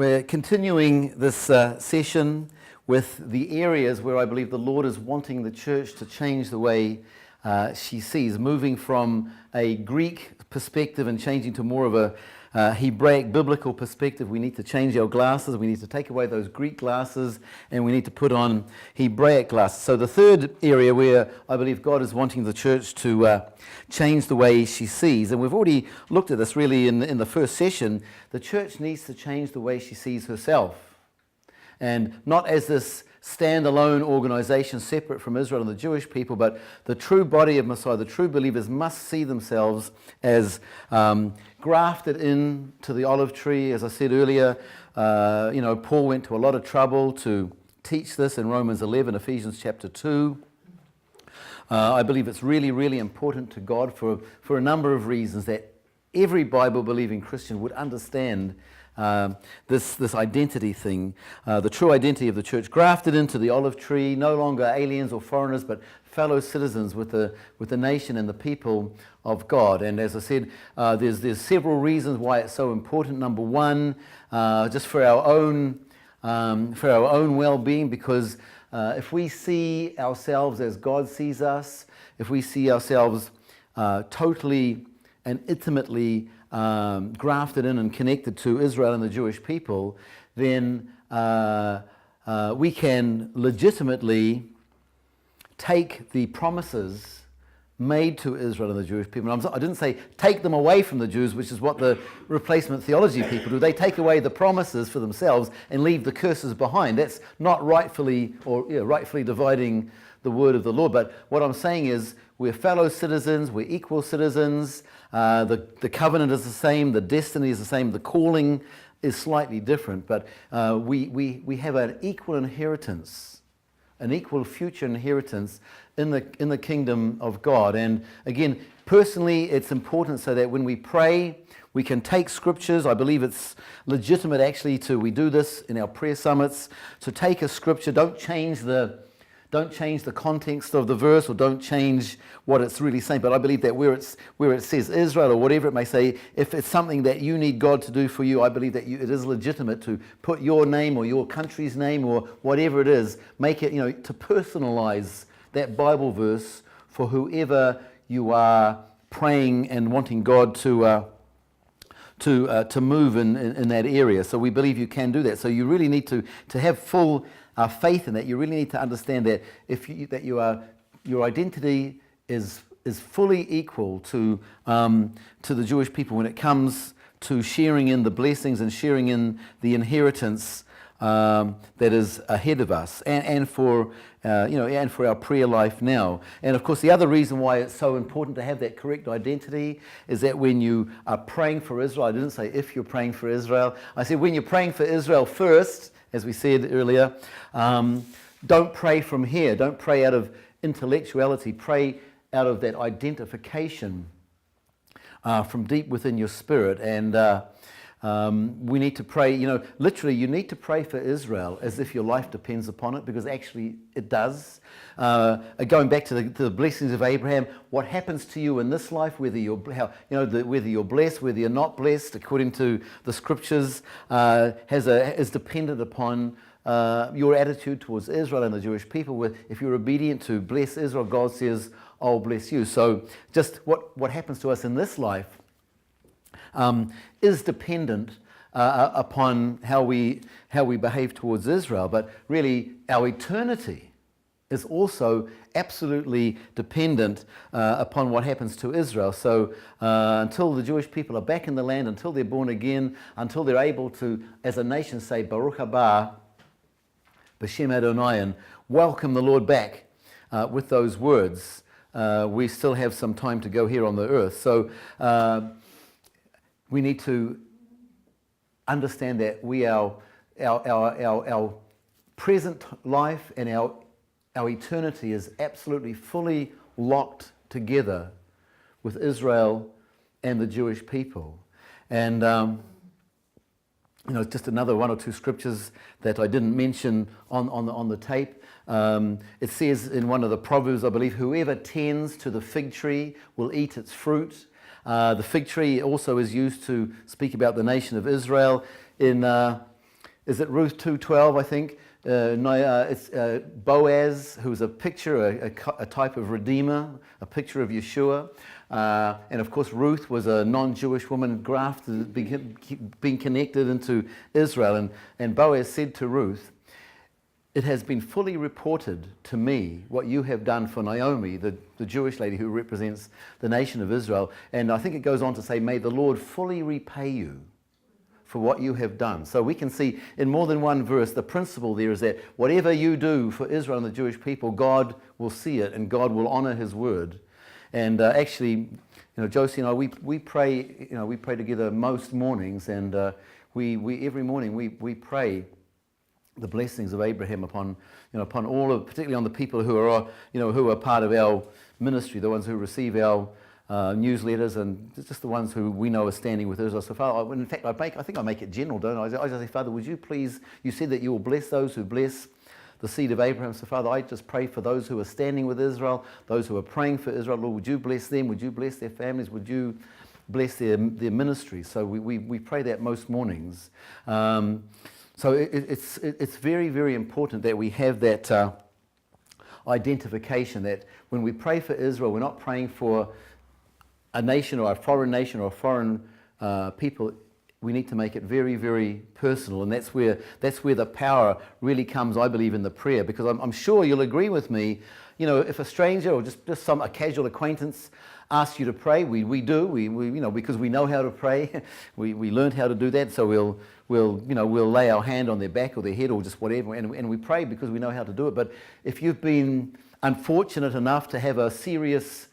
We're continuing this session with the areas where I believe the Lord is wanting the church to change the way she sees, moving from a Greek perspective and changing to more of a Hebraic biblical perspective. We need to change our glasses. We need to take away those Greek glasses and we need to put on Hebraic glasses. So the third area where I believe God is wanting the church to change the way she sees, and we've already looked at this really in the first session, the church needs to change the way she sees herself. And not as this standalone organization separate from Israel and the Jewish people, but the true body of Messiah, the true believers must see themselves as grafted into the olive tree. As I said earlier, Paul went to a lot of trouble to teach this in Romans 11, Ephesians chapter 2. I believe it's really, really important to God for a number of reasons that every Bible-believing Christian would understand this identity thing, the true identity of the church, grafted into the olive tree, no longer aliens or foreigners, but fellow citizens with the nation and the people of God. And as I said, there's several reasons why it's so important. Number one, just for our own well-being, because if we see ourselves as God sees us, if we see ourselves totally and intimately grafted in and connected to Israel and the Jewish people, then we can legitimately take the promises made to Israel and the Jewish people. I didn't say take them away from the Jews, which is what the replacement theology people do. They take away the promises for themselves and leave the curses behind. That's not rightfully dividing the word of the Lord. But what I'm saying is we're fellow citizens, we're equal citizens. The covenant is the same, the destiny is the same, the calling is slightly different, but we have an equal inheritance, an equal future inheritance in the kingdom of God. And again, personally, it's important so that when we pray, we can take scriptures. I believe it's legitimate actually we do this in our prayer summits, to take a scripture, don't change the context of the verse, or don't change what it's really saying. But I believe that where it says Israel or whatever it may say, if it's something that you need God to do for you, I believe that it is legitimate to put your name or your country's name or whatever it is, make it, to personalize that Bible verse for whoever you are praying and wanting God to move in that area. So we believe you can do that. So you really need to have full faith in that. You really need to understand that your identity is fully equal to the Jewish people when it comes to sharing in the blessings and sharing in the inheritance that is ahead of us, and for our prayer life now. And of course, the other reason why it's so important to have that correct identity is that when you are praying for Israel, I didn't say if you're praying for Israel, I said when you're praying for Israel first, as we said earlier, don't pray from here. Don't pray out of intellectuality. Pray out of that identification from deep within your spirit. And we need to pray, literally you need to pray for Israel as if your life depends upon it, because actually it does. Going back to the blessings of Abraham, what happens to you in this life, whether you're blessed, whether you're not blessed, according to the scriptures, is dependent upon your attitude towards Israel and the Jewish people. If you're obedient to bless Israel, God says, I'll bless you. So just what happens to us in this life is dependent upon how we behave towards Israel, but really our eternity is also absolutely dependent upon what happens to Israel. So until the Jewish people are back in the land, until they're born again, until they're able to, as a nation, say Baruch haba b'shem Adonai, and welcome the Lord back with those words, we still have some time to go here on the earth. So we need to understand that our present life and our eternity is absolutely fully locked together with Israel and the Jewish people. And just another one or two scriptures that I didn't mention on the tape. It says in one of the Proverbs, I believe, whoever tends to the fig tree will eat its fruit. The fig tree also is used to speak about the nation of Israel. In is it Ruth 2:12, I think? It's Boaz, who's a picture, a type of redeemer, a picture of Yeshua. And of course, Ruth was a non-Jewish woman grafted, being connected into Israel. And Boaz said to Ruth, "It has been fully reported to me what you have done for Naomi," the Jewish lady who represents the nation of Israel. And I think it goes on to say, "May the Lord fully repay you for what you have done." So we can see in more than one verse, the principle there is that whatever you do for Israel and the Jewish people, God will see it and God will honor his word. And actually, Josie and I, we pray, we pray together most mornings, and we every morning we pray the blessings of Abraham upon all of, particularly on the people who are part of our ministry, the ones who receive our newsletters, and just the ones who we know are standing with Israel. So Father, in fact, I think I make it general, don't I? I just say, Father, would you please, you said that you will bless those who bless the seed of Abraham. So Father, I just pray for those who are standing with Israel, those who are praying for Israel. Lord, would you bless them? Would you bless their families? Would you bless their ministry? So we pray that most mornings. So it's very, very important that we have that identification, that when we pray for Israel, we're not praying for a nation or a foreign people. We need to make it very, very personal, and that's where the power really comes, I believe, in the prayer. Because I'm sure you'll agree with me. If a stranger or just a casual acquaintance asks you to pray, we do. We because we know how to pray. we learned how to do that. So we'll lay our hand on their back or their head or just whatever, and we pray because we know how to do it. But if you've been unfortunate enough to have a serious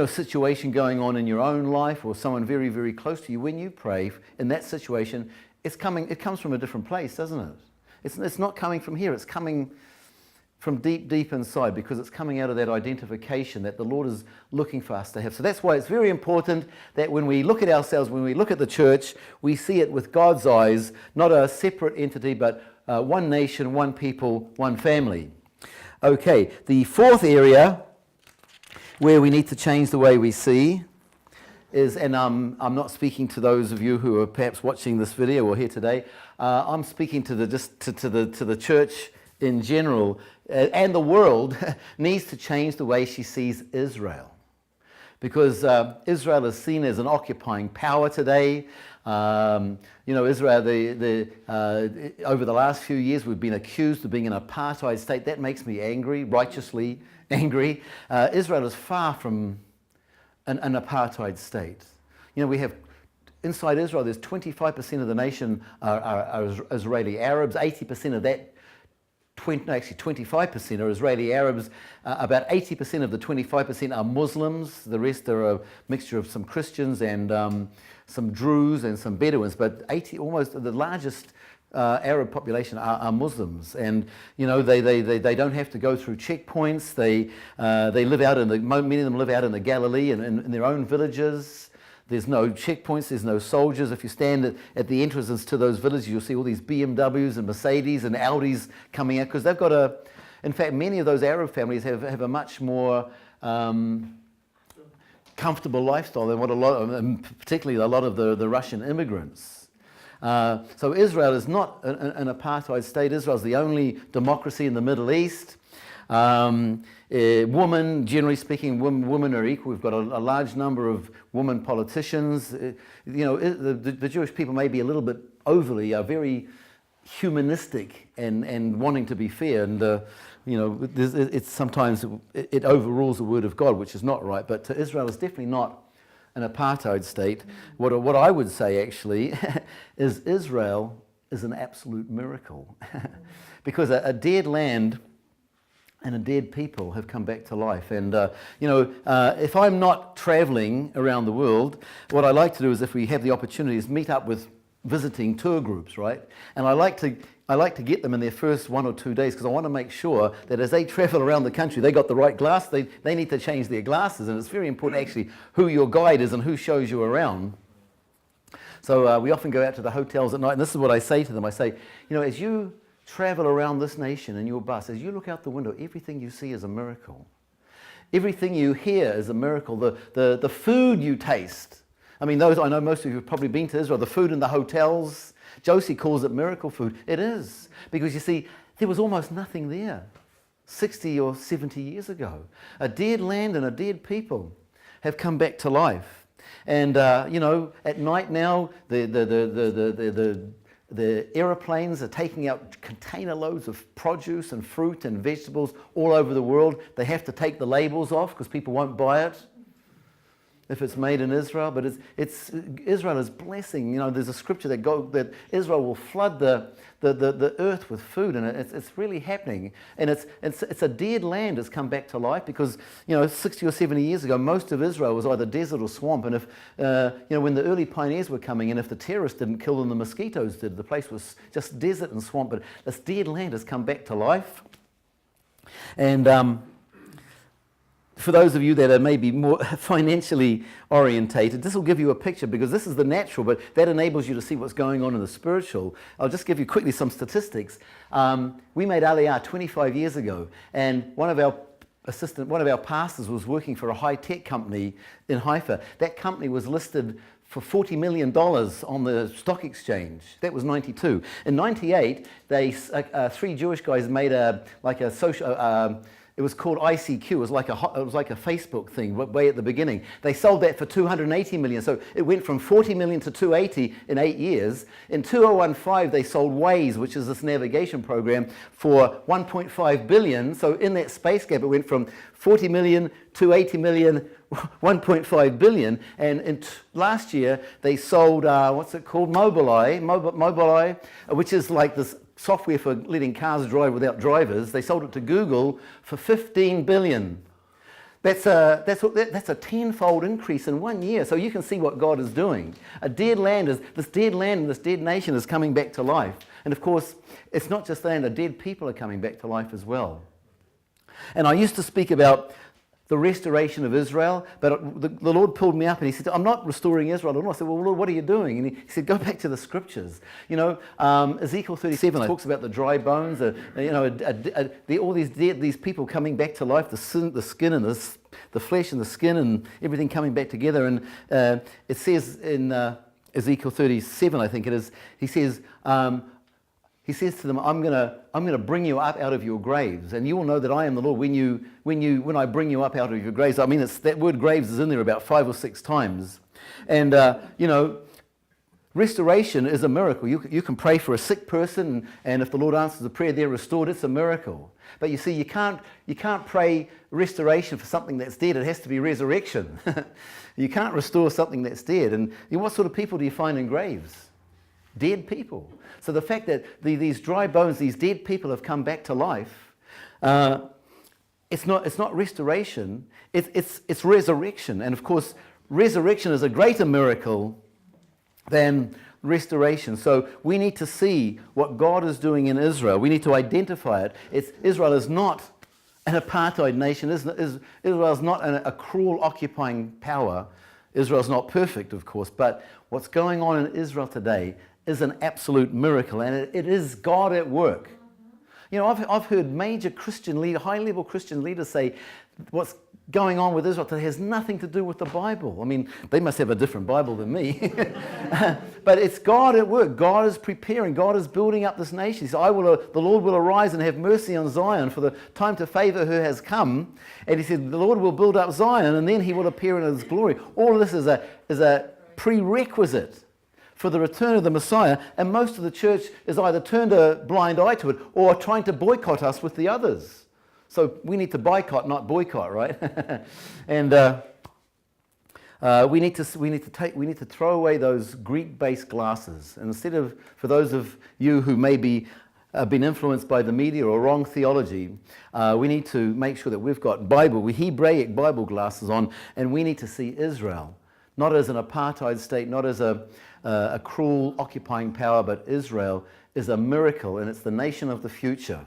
situation going on in your own life, or someone very, very close to you, when you pray in that situation, it comes from a different place, doesn't it? It's not coming from here, it's coming from deep, deep inside, because it's coming out of that identification that the Lord is looking for us to have. So that's why it's very important that when we look at ourselves, when we look at the church, we see it with God's eyes, not a separate entity, but one nation, one people, one family. Okay, the fourth area where we need to change the way we see is, and I'm not speaking to those of you who are perhaps watching this video or here today. I'm speaking to the church in general, and the world needs to change the way she sees Israel, because Israel is seen as an occupying power today. Israel, over the last few years, we've been accused of being an apartheid state. That makes me angry, righteously angry. Israel is far from an apartheid state. We have, inside Israel, there's 25% of the nation are Israeli Arabs. 80% of that, 25% are Israeli Arabs. About 80% of the 25% are Muslims. The rest are a mixture of some Christians and some Druze and some Bedouins. But almost the largest Arab population are Muslims, and they don't have to go through checkpoints. They live out many of them live out in the Galilee and in their own villages. There's no checkpoints, there's no soldiers. If you stand at the entrances to those villages, you'll see all these BMWs and Mercedes and Audis coming out, because they've got in fact, many of those Arab families have a much more comfortable lifestyle than particularly a lot of the Russian immigrants. So Israel is not an apartheid state. Israel is the only democracy in the Middle East. Women, generally speaking, women are equal. We've got a large number of women politicians. The Jewish people may be a little bit overly, very humanistic and wanting to be fair, and it's sometimes it overrules the word of God, which is not right. But Israel is definitely not an apartheid state. What I would say actually is Israel is an absolute miracle, because a dead land and a dead people have come back to life. And if I'm not traveling around the world, what I like to do is, if we have the opportunity, is meet up with visiting tour groups, right? And I like to get them in their first 1 or 2 days, because I want to make sure that as they travel around the country, they got the right glass. They need to change their glasses, and it's very important actually who your guide is and who shows you around. So we often go out to the hotels at night, and this is what I say to them. I say, as you travel around this nation in your bus, as you look out the window, everything you see is a miracle. Everything you hear is a miracle. The food you taste. I mean, I know most of you have probably been to Israel. The food in the hotels, Josie calls it miracle food. It is, because you see, there was almost nothing there 60 or 70 years ago. A dead land and a dead people have come back to life. And, at night now, the aeroplanes are taking out container loads of produce and fruit and vegetables all over the world. They have to take the labels off because people won't buy it if it's made in Israel. But it's Israel is blessing. There's a scripture that Israel will flood the earth with food, and it's really happening. And it's a dead land that's come back to life because 60 or 70 years ago, most of Israel was either desert or swamp. And if when the early pioneers were coming in, if the terrorists didn't kill them, the mosquitoes did. The place was just desert and swamp. But this dead land has come back to life. And for those of you that are maybe more financially orientated, this will give you a picture, because this is the natural, but that enables you to see what's going on in the spiritual. I'll just give you quickly some statistics. We made Aliyah 25 years ago, and one of our pastors was working for a high-tech company in Haifa. That company was listed for $40 million on the stock exchange. That was 92. In 98, three Jewish guys made a social. It was called ICQ. It was like a Facebook thing way at the beginning. They sold that for $280 million. So it went from $40 million to $280 in 8 years. In 2015, they sold Waze, which is this navigation program, for $1.5 billion. So in that space gap, it went from 40 million, 280 million, 1.5 billion. And last year, they sold, what's it called? Mobileye, which is like this software for letting cars drive without drivers. They sold it to Google for 15 billion. That's a tenfold increase in 1 year. So you can see what God is doing. This dead land and this dead nation is coming back to life. And of course, it's not just land, the dead people are coming back to life as well. And I used to speak about the restoration of Israel, but the Lord pulled me up and he said, I'm not restoring Israel. And I said, well, Lord, what are you doing? And he said, go back to the scriptures. Ezekiel 37 talks about the dry bones, all these people coming back to life, the skin and the flesh and the skin and everything coming back together. And it says in Ezekiel 37, I think it is, he says to them, I'm going to bring you up out of your graves, and you will know that I am the Lord when I bring you up out of your graves. I mean, that word graves is in there about 5 or 6 times. And, restoration is a miracle. You can pray for a sick person, and if the Lord answers the prayer, they're restored. It's a miracle. But you see, you can't pray restoration for something that's dead. It has to be resurrection. You can't restore something that's dead. And what sort of people do you find in graves? Dead people. So the fact that these dry bones, these dead people have come back to life, it's not restoration, it's resurrection. And of course, resurrection is a greater miracle than restoration. So we need to see what God is doing in Israel. We need to identify it. Israel is not an apartheid nation. Israel is not a cruel occupying power. Israel is not perfect, of course, but what's going on in Israel today is an absolute miracle, and it is God at work. I've heard major Christian leaders, high-level Christian leaders say what's going on with Israel today has nothing to do with the Bible. I mean, they must have a different Bible than me. But it's God at work. God is preparing. God is building up this nation. He said, the Lord will arise and have mercy on Zion, for the time to favor her has come. And he said, the Lord will build up Zion, and then he will appear in his glory. All of this is a prerequisite for the return of the Messiah, and most of the church is either turned a blind eye to it or trying to boycott us with the others. So we need to boycott, not boycott, right? And we need to throw away those Greek-based glasses, and instead of, for those of you who maybe been influenced by the media or wrong theology, we need to make sure that we've got Hebraic Bible glasses on, and we need to see Israel not as an apartheid state, not as a cruel occupying power, but Israel is a miracle, and it's the nation of the future.